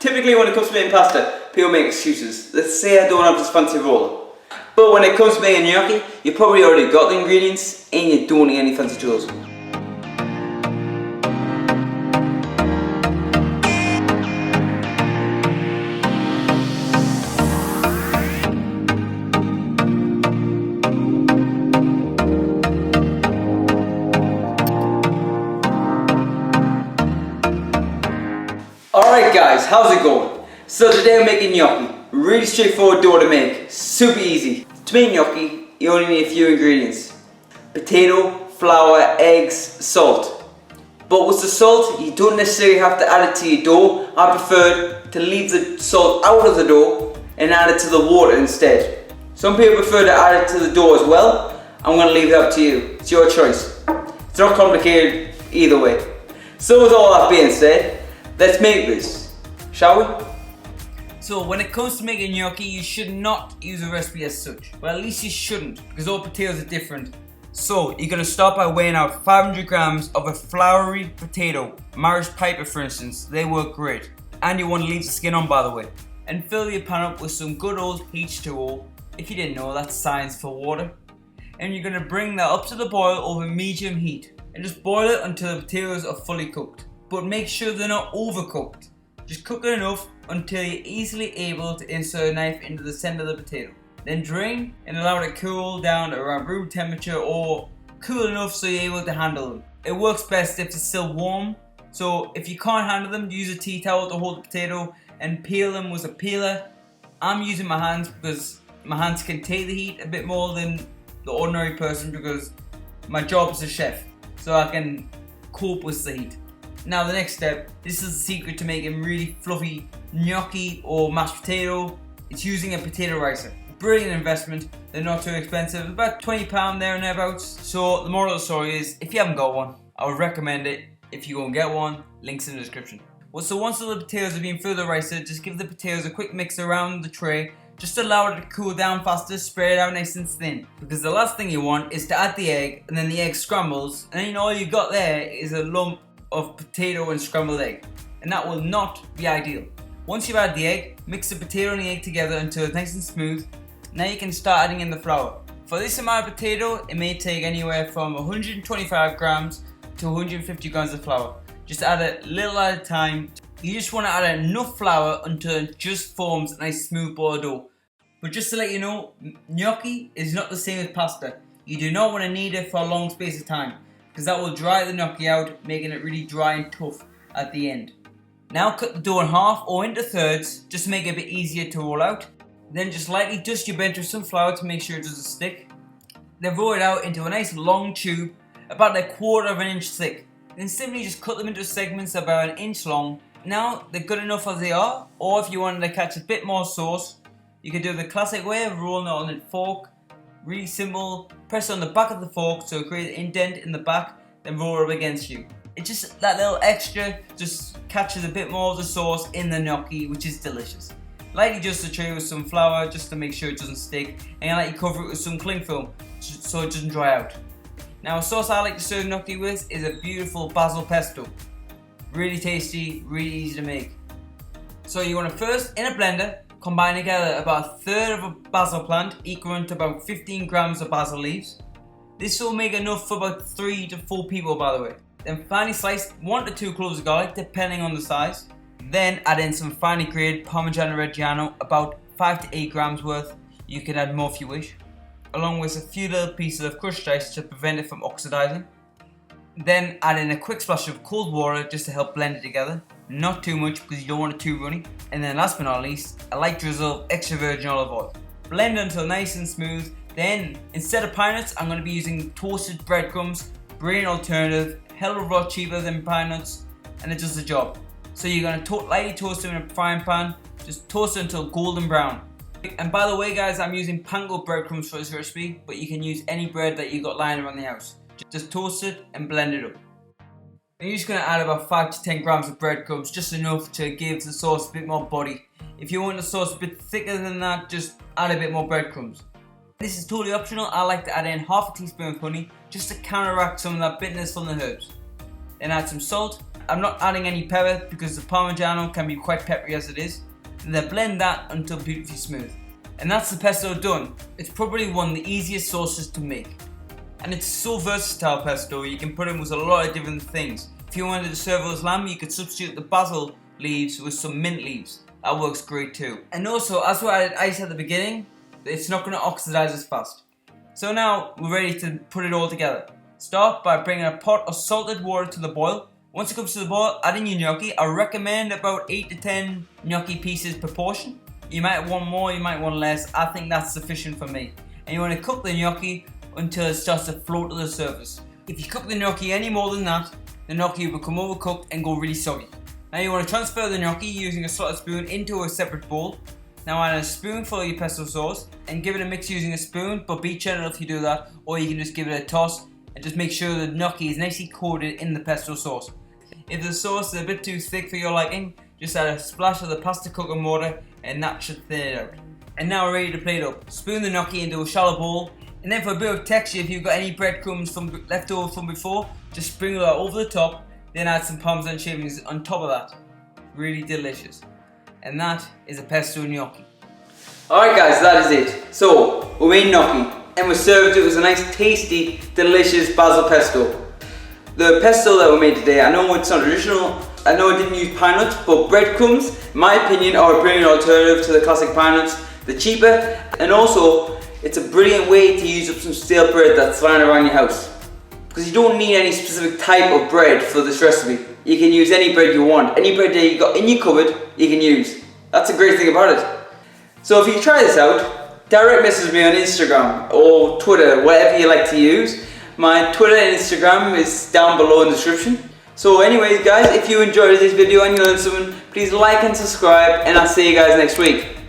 Typically when it comes to making pasta, people make excuses. Let's say I don't have this fancy roller. But when it comes to making gnocchi, you probably already got the ingredients and you don't need any fancy tools. Alright guys, how's it going? So today I'm making gnocchi. Really straightforward dough to make, super easy. To make gnocchi, you only need a few ingredients. Potato, flour, eggs, salt. But with the salt, you don't necessarily have to add it to your dough. I prefer to leave the salt out of the dough and add it to the water instead. Some people prefer to add it to the dough as well. I'm going to leave it up to you, it's your choice. It's not complicated either way. So with all that being said, let's make this, shall we? So when it comes to making gnocchi, you should not use a recipe as such. Well, at least you shouldn't, because all potatoes are different. So you're going to start by weighing out 500 grams of a floury potato. Marist pipper for instance, they work great. And you want to leave the skin on, by the way. And fill your pan up with some good old H2O. If you didn't know, that's science for water. And you're going to bring that up to the boil over medium heat. And just boil it until the potatoes are fully cooked. But make sure they're not overcooked. Just cook it enough until you're easily able to insert a knife into the center of the potato. Then drain and allow it to cool down to around room temperature or cool enough so you're able to handle them. It works best if it's still warm. So if you can't handle them, use a tea towel to hold the potato and peel them with a peeler. I'm using my hands because my hands can take the heat a bit more than the ordinary person because my job is a chef. So I can cope with the heat. Now the next step, this is the secret to making really fluffy gnocchi or mashed potato. It's using a potato ricer. Brilliant investment, they're not too expensive, about £20 there and thereabouts. So the moral of the story is, if you haven't got one, I would recommend it. If you go and get one, links in the description. Well, so once all the potatoes have been through the ricer, just give the potatoes a quick mix around the tray. Just allow it to cool down faster, spread it out nice and thin. Because the last thing you want is to add the egg and then the egg scrambles and then all you got there is a lump of potato and scrambled egg, and that will not be ideal. Once you've added the egg, mix the potato and the egg together until it's nice and smooth. Now you can start adding in the flour. For this amount of potato, it may take anywhere from 125 grams to 150 grams of flour. Just add a little at a time. You just want to add enough flour until it just forms a nice smooth ball of dough. But just to let you know, gnocchi is not the same as pasta. You do not want to knead it for a long space of time, because that will dry the gnocchi out, making it really dry and tough at the end. Now cut the dough in half or into thirds, just to make it a bit easier to roll out. Then just lightly dust your bench with some flour to make sure it doesn't stick. Then roll it out into a nice long tube, about a quarter of an inch thick. Then simply just cut them into segments about an inch long. Now they're good enough as they are, or if you wanted to catch a bit more sauce, you could do the classic way of rolling it on a fork. Really simple, press on the back of the fork so it creates an indent in the back, then roll it up against you. It's just that little extra just catches a bit more of the sauce in the gnocchi, which is delicious. Lightly dust the tray with some flour just to make sure it doesn't stick, and I like to cover it with some cling film so it doesn't dry out. Now a sauce I like to serve gnocchi with is a beautiful Basil Pesto. Really tasty, really easy to make. So you want to first, in a blender, combine together about a third of a basil plant, equivalent to about 15 grams of basil leaves. This will make enough for about 3 to 4 people, by the way. Then finely slice 1 to 2 cloves of garlic, depending on the size. Then add in some finely grated parmigiano reggiano, about 5 to 8 grams worth. You can add more if you wish. Along with a few little pieces of crushed ice to prevent it from oxidizing. Then add in a quick splash of cold water just to help blend it together. Not too much because you don't want it too runny. And then last but not least, a light drizzle of extra virgin olive oil. Blend until nice and smooth. Then, instead of pine nuts, I'm going to be using toasted breadcrumbs. Brilliant alternative, hell of a lot cheaper than pine nuts, and it does the job. So you're going to lightly toast them in a frying pan. Just toast it until golden brown. And by the way guys, I'm using panko breadcrumbs for this recipe, but you can use any bread that you got lying around the house. Just toast it and blend it up. And you're just going to add about 5 to 10 grams of breadcrumbs, just enough to give the sauce a bit more body. If you want the sauce a bit thicker than that, just add a bit more breadcrumbs. This is totally optional. I like to add in half a teaspoon of honey, just to counteract some of that bitterness from the herbs. Then add some salt, I'm not adding any pepper because the parmigiano can be quite peppery as it is. And then blend that until beautifully smooth. And that's the pesto done. It's probably one of the easiest sauces to make. And it's so versatile pesto, you can put it with a lot of different things. If you wanted to serve as lamb, you could substitute the basil leaves with some mint leaves. That works great too. And also, as what I said at the beginning, it's not going to oxidize as fast. So now we're ready to put it all together. Start by bringing a pot of salted water to the boil. Once it comes to the boil, add in your gnocchi. I recommend about 8 to 10 gnocchi pieces per portion. You might want more, you might want less. I think that's sufficient for me. And you want to cook the gnocchi until it starts to float to the surface. If you cook the gnocchi any more than that, the gnocchi will become overcooked and go really soggy. Now you want to transfer the gnocchi using a slotted spoon into a separate bowl. Now add a spoonful of your pesto sauce and give it a mix using a spoon, but be gentle if you do that, or you can just give it a toss and just make sure the gnocchi is nicely coated in the pesto sauce. If the sauce is a bit too thick for your liking, just add a splash of the pasta cooking water and that should thin it out. And now we're ready to plate up. Spoon the gnocchi into a shallow bowl, and then for a bit of texture, if you've got any breadcrumbs left over from before, just sprinkle that over the top, then add some parmesan shavings on top of that. Really delicious. And that is a pesto gnocchi. Alright guys, that is it. So, we made gnocchi and we served it with a nice tasty, delicious basil pesto. The pesto that we made today, I know it's not traditional, I know it didn't use pine nuts, but breadcrumbs, in my opinion, are a brilliant alternative to the classic pine nuts. They're cheaper, and also, it's a brilliant way to use up some stale bread that's lying around your house. Because you don't need any specific type of bread for this recipe. You can use any bread you want. Any bread that you got in your cupboard, you can use. That's a great thing about it. So if you try this out, direct message me on Instagram or Twitter, whatever you like to use. My Twitter and Instagram is down below in the description. So anyways guys, if you enjoyed this video and you learned something, please like and subscribe, and I'll see you guys next week.